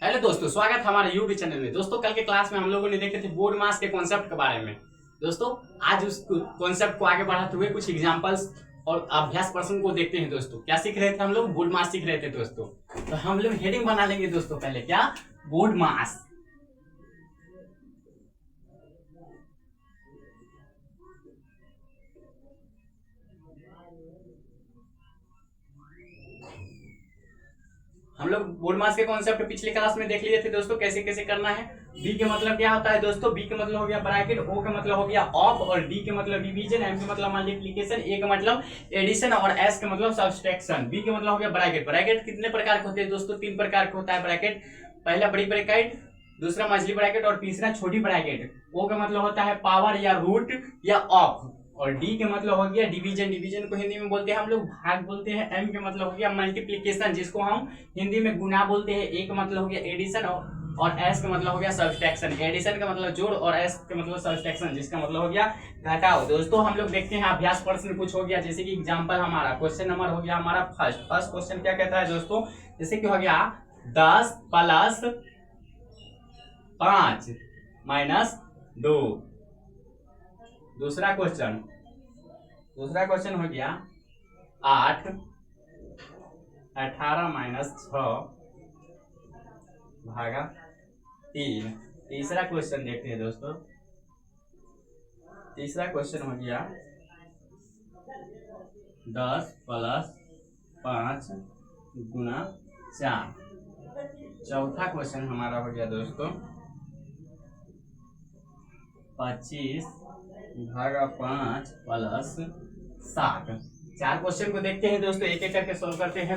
Hello दोस्तों, स्वागत है हमारे यूट्यूब चैनल में। दोस्तों, कल के क्लास में हम लोगों ने देखे थे बोर्ड मास के कॉन्सेप्ट के बारे में। दोस्तों, आज उस कॉन्सेप्ट को आगे बढ़ाते हुए कुछ एग्जांपल्स और अभ्यास प्रश्न को देखते हैं। दोस्तों, क्या सीख रहे थे हम लोग? बोर्ड मास सीख रहे थे दोस्तों। तो हम लोग हेडिंग बना लेंगे दोस्तों। पहले क्या? बोर्ड मास। हम लोग बोर्ड मास के कॉन्सेप्ट पिछले क्लास में देख लिए थे दोस्तों, कैसे कैसे करना है। बी के मतलब क्या होता है दोस्तों? बी के मतलब हो गया ब्रैकेट, ओ का मतलब हो गया ऑफ, और डी के मतलब डिवीजन, एम के मतलब मल्टीप्लिकेशन, ए का मतलब एडिशन, और एस के मतलब सब्सट्रैक्शन। बी के मतलब हो गया ब्रैकेट। ब्रैकेट कितने प्रकार के होते हैं दोस्तों? 3 प्रकार के होता है ब्रैकेट। पहला बड़ी ब्रैकेट, दूसरा मछली ब्रैकेट, और तीसरा छोटी ब्रैकेट। ओ का मतलब होता है पावर या रूट या ऑफ, और डी के मतलब हो गया डिवीजन। डिवीजन को हिंदी में बोलते हैं हम लोग भाग बोलते हैं। एम के मतलब हो गया मल्टीप्लिकेशन, जिसको हम हिंदी में गुना बोलते हैं। ए का मतलब हो गया एडिशन, और एस का मतलब हो गया सब्सट्रैक्शन। एडिशन का मतलब जोड़, और एस का मतलब सब्सट्रैक्शन, जिसका मतलब हो गया घटाओ। दोस्तों, हम लोग देखते हैं अभ्यास प्रश्न कुछ हो गया, जैसे कि एग्जांपल हमारा क्वेश्चन नंबर हो गया हमारा फर्स्ट क्वेश्चन क्या कहता है दोस्तों? जैसे कि हो गया 10 प्लस 5 माइनस 2। दूसरा क्वेश्चन हो गया 8 18 माइनस 6 भागा 3। तीसरा क्वेश्चन देखते हैं दोस्तों। तीसरा क्वेश्चन हो गया 10 प्लस 5 गुना 4। चौथा क्वेश्चन हमारा हो गया दोस्तों 25 भागा 5 प्लस 7। 4 क्वेश्चन को देखते हैं दोस्तों, एक एक करके सोल्व करते हैं।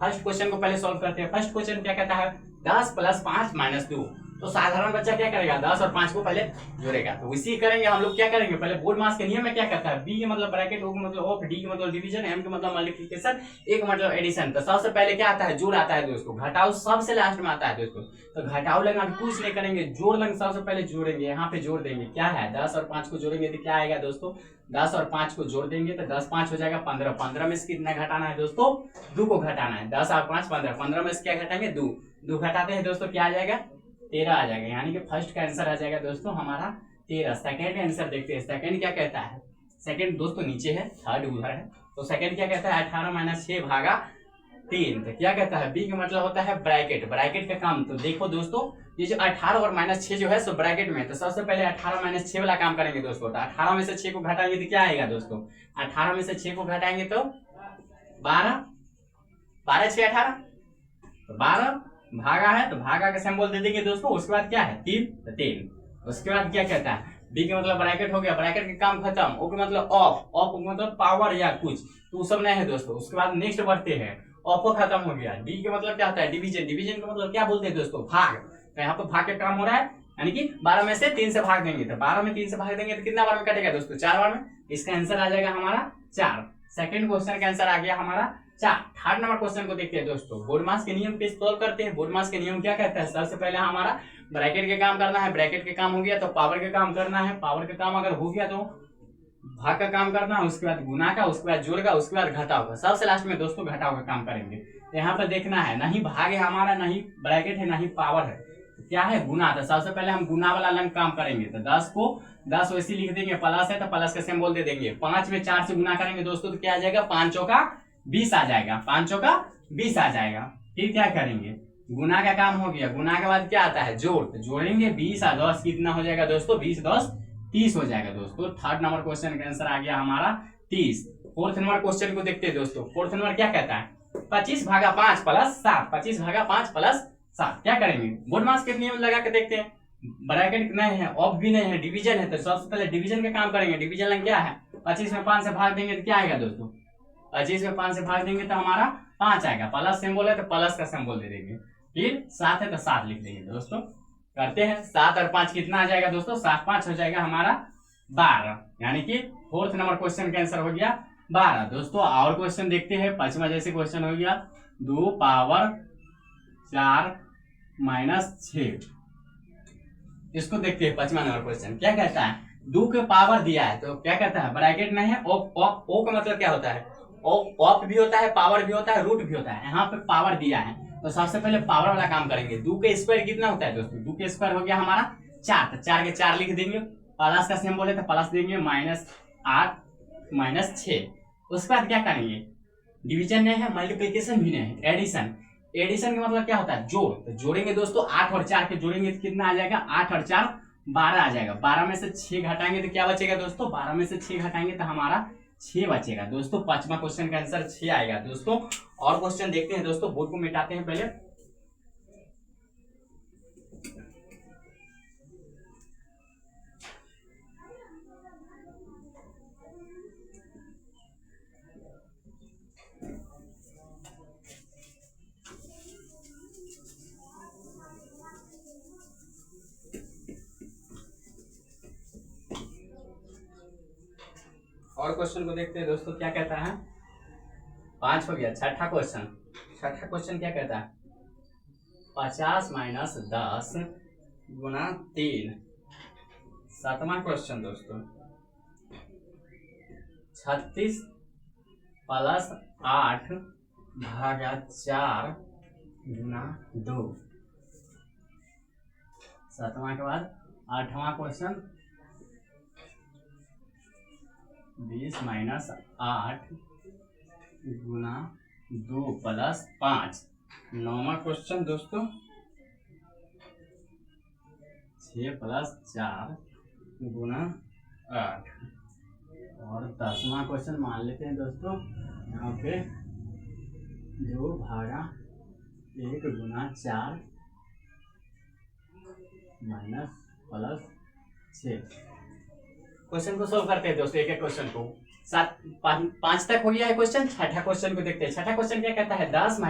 फर्स्ट क्वेश्चन को पहले सोल्व करते हैं। फर्स्ट क्वेश्चन क्या कहता है? 10 प्लस 5 माइनस 2। तो साधारण बच्चा क्या करेगा? 10 और 5 को पहले जोड़ेगा। तो इसी करेंगे हम लोग। क्या करेंगे? पहले बोर्ड मास के नियम में क्या कहता है? बी के मतलब ब्रैकेट, ओ के मतलब ऑफ, डी के मतलब डिवीजन, एम के मतलब मल्टीप्लिकेशन, ए का मतलब एडिशन। तो सबसे पहले क्या आता है? जोड़ आता है दोस्तों। घटाओ सबसे लास्ट में आता है दोस्तों। तो घटाओ लेंगे, कुछ नहीं करेंगे, जोड़ लेंगे। सबसे पहले जोड़ेंगे, यहाँ पे जोड़ देंगे। क्या है? 10 और 5 को जोड़ेंगे तो क्या आएगा दोस्तों? 10 और 5 को जोड़ देंगे तो 10 5 हो जाएगा 15। 15 में से कितना घटाना है दोस्तों? 2 को घटाना है। 10 और 5 15। 15 में से क्या घटाएंगे? 2 घटाते हैं दोस्तों, क्या आ जाएगा? 13 आ जाएगा। यानी कि फर्स्ट का आंसर आ जाएगा दोस्तों हमारा 13। सेकंड का आंसर देखते हैं। सेकंड क्या कहता है? सेकंड दोस्तों नीचे है, थर्ड उधर है। तो सेकंड क्या कहता है? 18 माइनस 6 भागा 3। तो क्या कहता है? बी का मतलब होता है ब्रैकेट। ब्रैकेट का काम तो देखो दोस्तों, ये जो 18 और माइनस 6 जो है सो ब्रैकेट में। तो सबसे पहले 18 माइनस 6 वाला काम करेंगे दोस्तों। तो 18 में से 6 को घटाएंगे तो क्या आएगा दोस्तों? 18 में से 6 को घटाएंगे तो 12। 12 6 18, तो 12 भागा है, तो भागा का सिंबल दे देंगे दोस्तों। उसके बाद क्या है? 3, तो 3। उसके बाद क्या कहता है? बी के मतलब ब्रैकेट हो गया, ब्रैकेट का काम खत्म। ओ के मतलब ऑफ, ऑफ का मतलब पावर या कुछ, तो सब नहीं है दोस्तों। उसके बाद नेक्स्ट बढ़ते हैं। ऑफो खत्म हो गया। डी के मतलब क्या होता है? डिवीजन। डिवीजन का मतलब क्या बोलते हैं दोस्तों? भाग। तो यहाँ पे भाग का काम हो रहा है, यानी कि 12 में से 3 से भाग देंगे। तो 12 में 3 से भाग देंगे तो कितना बार में कटेगा दोस्तों? 4 बार में। इसका आंसर आ जाएगा हमारा 4। सेकंड क्वेश्चन का आंसर आ गया हमारा 4। थर्ड नंबर क्वेश्चन को देखते हैं दोस्तों। बोर्ड मास के नियम पे सोल्व करते हैं। बोर्ड मास के नियम क्या कहता है? सबसे पहले हमारा ब्रैकेट के काम करना है। ब्रैकेट के काम हो गया तो पावर के काम करना है। पावर का काम अगर हो गया तो भाग का काम करना है। उसके बाद गुना का, उसके बाद जोड़ का, उसके बाद घटाव का। सबसे लास्ट में दोस्तों घटाव का काम करेंगे। तो यहाँ पर देखना है, नहीं भाग है हमारा, नहीं ब्रैकेट है, नहीं पावर है, तो क्या है? गुना। तो सबसे पहले हम गुना वाला लंग काम करेंगे। तो 10 को 10 वैसे लिख देंगे, प्लस है तो प्लस का सिंबल दे देंगे। 5 में 4 से गुना करेंगे दोस्तों तो क्या आ जाएगा? 5 चौका 20 आ जाएगा। 5 चौका 20 आ जाएगा। फिर क्या करेंगे? गुना का काम हो गया। गुना के बाद क्या आता है? जोड़। तो जोड़ेंगे 20 और 10 कितना हो जाएगा दोस्तों? 20 10 30 हो जाएगा दोस्तों। थर्ड नंबर क्वेश्चन का आंसर आ गया हमारा 30। फोर्थ नंबर क्वेश्चन को देखते हैं दोस्तों। फोर्थ नंबर क्या कहता है? 25 भागा 5 प्लस 7। 25 भागा 5 प्लस 7 क्या करेंगे? बोर्ड मास के नियम लगा के देखते हैं। ब्रैकेट नहीं है, ऑफ भी नहीं है, डिवीजन है। तो सबसे पहले डिवीजन का काम करेंगे। डिवीजन लंग क्या है? 25 में 5 से भाग देंगे तो क्या आएगा दोस्तों? 25 में 5 से भाग देंगे तो हमारा 5 आएगा। प्लस सिंबल है तो प्लस का सिंबल दे देंगे। फिर 7 है तो 7 लिख देंगे दोस्तों। करते हैं। 7 और 5 कितना आ जाएगा दोस्तों? 7 5 हो जाएगा हमारा 12। यानी कि फोर्थ नंबर क्वेश्चन का आंसर हो गया 12 दोस्तों। और क्वेश्चन देखते हैं। 5वां जैसे क्वेश्चन हो गया 2 पावर 4 माइनस 6। इसको देखते हैं। 5वां नंबर क्वेश्चन क्या कहता है? 2 के पावर दिया है तो क्या कहता है? ब्रैकेट नहीं है, ऑफ। ऑफ ओ का मतलब क्या होता है? ऑफ भी होता है, पावर भी होता है, रूट भी होता है। यहाँ पे पावर दिया है तो सबसे पहले पावर वाला काम करेंगे। 2 के स्क्वायर कितना होता है दोस्तों? 2 के स्क्वायर हो गया हमारा 4, तो 4 के 4 लिख देंगे, प्लस का सेम बोले तो प्लस देंगे, -8 -6। उसके बाद क्या करेंगे? डिवीजन नहीं है, मल्टीप्लीकेशन भी नहीं है, एडिशन। एडिशन का मतलब क्या होता है? जोड़। तो जोड़ेंगे दोस्तों, 8 और 4 के जोड़ेंगे तो कितना आ जाएगा? 8 और 4 12 आ जाएगा। 12 में से 6 घटाएंगे तो क्या बचेगा दोस्तों? 12 में से 6 घटाएंगे तो हमारा 6 बचेगा दोस्तों। 5वां क्वेश्चन का आंसर 6 आएगा दोस्तों। और क्वेश्चन देखते हैं दोस्तों, बोर्ड को मिटाते हैं पहले। और क्वेश्चन को देखते हैं दोस्तों, क्या कहता है? 5 हो गया। छठा क्वेश्चन क्या कहता है? 50 - 10 गुना 3। 7वां क्वेश्चन दोस्तों, 36 + 8 भागा 4 गुना 2। 7वां के बाद 8वां क्वेश्चन, 20 - 8 गुना 2 + 5। 9वां क्वेश्चन दोस्तों, 6 + 4 गुना 8। और 10वां क्वेश्चन मान लेते हैं दोस्तों यहाँ पे, 2 भागा 1 गुना 4 -+6। क्वेश्चन को सोल्व करते हैं दोस्तों, एक एक क्वेश्चन को। 5 तक हो गया है क्वेश्चन। छठा क्वेश्चन को देखते हैं। छठा क्वेश्चन क्या कहता है? 50 -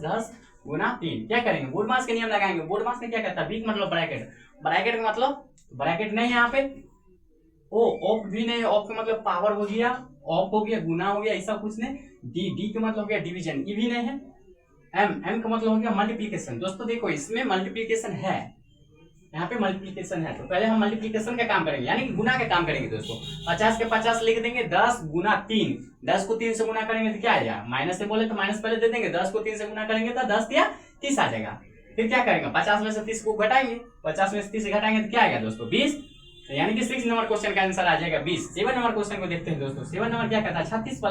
10 गुना 3। क्या करेंगे? बोर्ड मास के नियम लगाएंगे। बोर्ड मास में क्या कहता है? बीच मतलब ब्रैकेट। ब्रैकेट का मतलब ब्रैकेट नहीं है यहाँ पे, ओ ऑफ भी नहीं, ऑफ का मतलब पावर हो गया, ऑफ हो गया, गुना हो गया, ऐसा कुछ नहीं। डी का मतलब हो गया डिवीजन, ई भी नहीं है। एम का मतलब हो गया मल्टीप्लीकेशन। दोस्तों देखो, इसमें मल्टीप्लीकेशन है, यहाँ पे मल्टीप्लीकेशन है, तो पहले हम मल्टीप्लीकेशन का काम करेंगे, यानी कि गुना का काम करेंगे दोस्तों। 50 के 50 लिख देंगे, 10 गुना 3। 10 को 3 से गुना करेंगे तो क्या आ जाएगा? माइनस से बोले तो माइनस पहले दे देंगे, 10 को 3 से गुना करेंगे तो 10 या 30 आ जाएगा। फिर क्या करेंगे? 50 में से 30 को घटाएंगे, 50 में से 30 घटाएंगे तो क्या आएगा दोस्तों? 20। तो यानी कि 6 नंबर क्वेश्चन का आंसर आ जाएगा 20। 7 नंबर क्वेश्चन को देखते हैं दोस्तों। 7 नंबर क्या कहता है? 36 +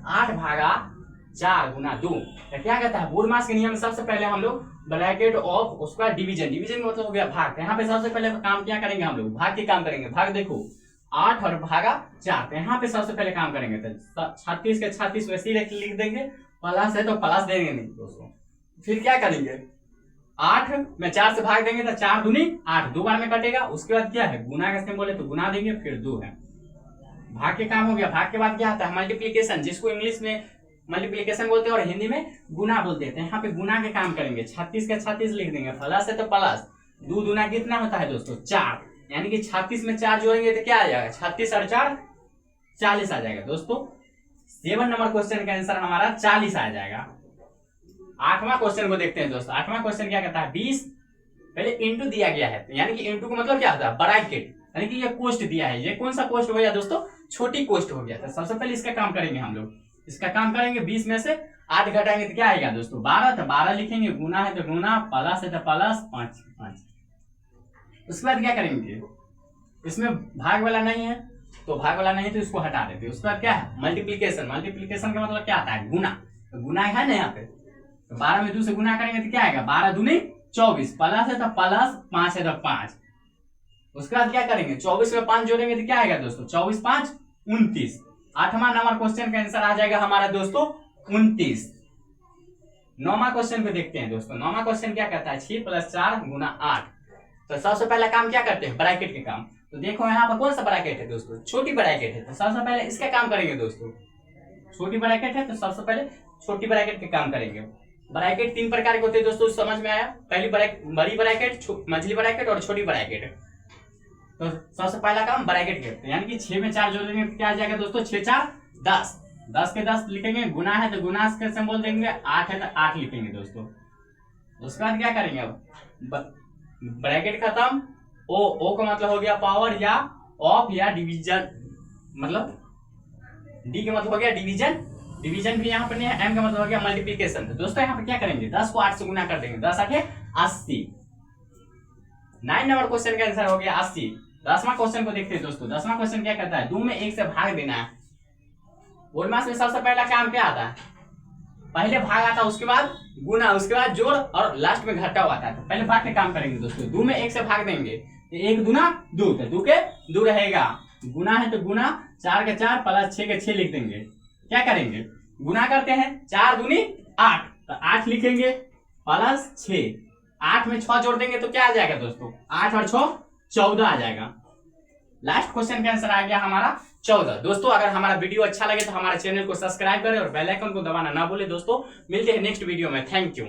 8 भागा 4 गुना 2। तो क्या कहता है? बोर्ड मास के नियम में सबसे पहले हम लोग ब्रैकेट ऑफ, उसका डिवीजन, डिवीजन मतलब हो गया भाग। यहाँ पे सबसे पहले काम क्या करेंगे? हम लोग भाग के काम करेंगे। भाग देखो, 8 और भागा 4, तो यहाँ पे सबसे पहले काम करेंगे। तो 36 के 36 वैसे ही लिख देंगे, प्लस है तो प्लस देंगे नहीं दोस्तों। फिर क्या करेंगे? 8 में 4 से भाग देंगे तो 4 दूनी 8, 2 बार में कटेगा। उसके बाद क्या है? गुना का बोले तो गुना देंगे, फिर 2 है। भाग के काम हो गया। भाग के बाद क्या आता है? मल्टीप्लीकेशन, जिसको इंग्लिश में मल्टीप्लीकेशन बोलते हैं और हिंदी में गुना बोलते हैं। यहाँ पे गुना के काम करेंगे। 36 के 36 लिख देंगे, प्लस है तो प्लस, 2 दूना कितना होता है दोस्तों? 4। यानी कि 36 में 4 जोड़ेंगे तो क्या आ जाएगा? 36 और 4 40 आ जाएगा दोस्तों। 7 नंबर क्वेश्चन का आंसर हमारा 40 आ जाएगा। 8वां क्वेश्चन को देखते हैं दोस्तों। 8वां क्वेश्चन क्या कहता है? 20 पहले इंटू दिया गया है, यानी कि इंटू का मतलब क्या होता है? ब्रैकेट, यानी कि ये कोष्ट दिया है। ये कौन सा कोष्ट हो गया दोस्तों? छोटी कोष्ट हो गया। तो सबसे पहले इसका काम करेंगे हम लोग। इसका काम करेंगे, 20 में से 8 घटाएंगे तो क्या आएगा दोस्तों? 12। तो 12 लिखेंगे, गुना है तो गुना, प्लस है तो प्लस, 5। उसके बाद क्या करेंगे? इसमें भाग वाला नहीं है, तो भाग वाला नहीं तो इसको हटा देते। उसके बाद क्या है? मल्टीप्लीकेशन। मल्टीप्लीकेशन का मतलब क्या आता है? गुना। तो गुना है ना यहाँ पे, तो 12 में 2 से गुना करेंगे तो क्या आएगा? 12 दूनी 24, प्लस है तो प्लस, 5 है तो 5। उसके बाद क्या करेंगे? 24 में 5 जोड़ेंगे तो क्या आएगा दोस्तों? 24 5 29। 8वां नंबर क्वेश्चन का आंसर आ जाएगा हमारा दोस्तों 29। 9वां क्वेश्चन को देखते हैं दोस्तों। 9वां क्वेश्चन क्या कहता है? 6 + 4 गुना 8। तो सबसे पहला काम क्या करते हैं? ब्रैकेट के काम। तो देखो यहाँ पर कौन सा ब्रैकेट है दोस्तों? छोटी ब्रैकेट है। तो सबसे पहले इसका काम करेंगे दोस्तों। छोटी ब्रैकेट है तो सबसे पहले छोटी ब्रैकेट के काम करेंगे। ब्रैकेट 3 प्रकार के होते हैं दोस्तों, समझ में आया? पहली बड़ी ब्रैकेट, मझली ब्रैकेट और छोटी ब्रैकेट। तो सबसे पहला काम ब्रैकेट करते हैं, यानी कि 6 में 4 जोड़ेंगे तो क्या आ जाएगा दोस्तों? 6 4 10। 10 के 10 लिखेंगे, गुना है तो गुना के सिंबल देंगे, 8 है तो 8 लिखेंगे दोस्तों। उसके बाद क्या करेंगे? अब ब्रैकेट खत्म। ओ का मतलब हो गया पावर या ऑफ या डिवीजन, मतलब डी का मतलब हो गया डिवीजन, डिवीजन भी यहाँ पर नहीं है, m का मतलब हो गया मल्टीप्लीकेशन। तो दोस्तों यहाँ पे क्या करेंगे, 10 को 8 से गुना कर देंगे, 10 8 80। 9 नंबर क्वेश्चन का आंसर हो गया 80। 10वां क्वेश्चन को देखते हैं दोस्तों। 10वां क्वेश्चन क्या करता है, 2 में 1 से भाग देना है। बोर्ड में सबसे पहला काम क्या आता है, पहले भाग आता है, उसके बाद गुना, उसके बाद जोड़ और लास्ट में घटा हुआ आता है। तो पहले भाग के काम करेंगे दोस्तों। 2 में 1 से भाग देंगे, 1 दूना 2, तो 2 के 2 रहेगा, गुना है तो गुना, 4 के 4 प्लस 6 के 6 लिख देंगे। क्या करेंगे, गुना करते हैं, 4 दूनी 8, तो 8 लिखेंगे प्लस 6, 8 में 6 जोड़ देंगे तो क्या आ जाएगा दोस्तों, 8 और 6 14 आ जाएगा। लास्ट क्वेश्चन का आंसर आ गया हमारा 14। दोस्तों अगर हमारा वीडियो अच्छा लगे तो हमारे चैनल को सब्सक्राइब करें और बेल आइकन को दबाना ना भूलें। दोस्तों मिलते हैं नेक्स्ट वीडियो में, थैंक यू।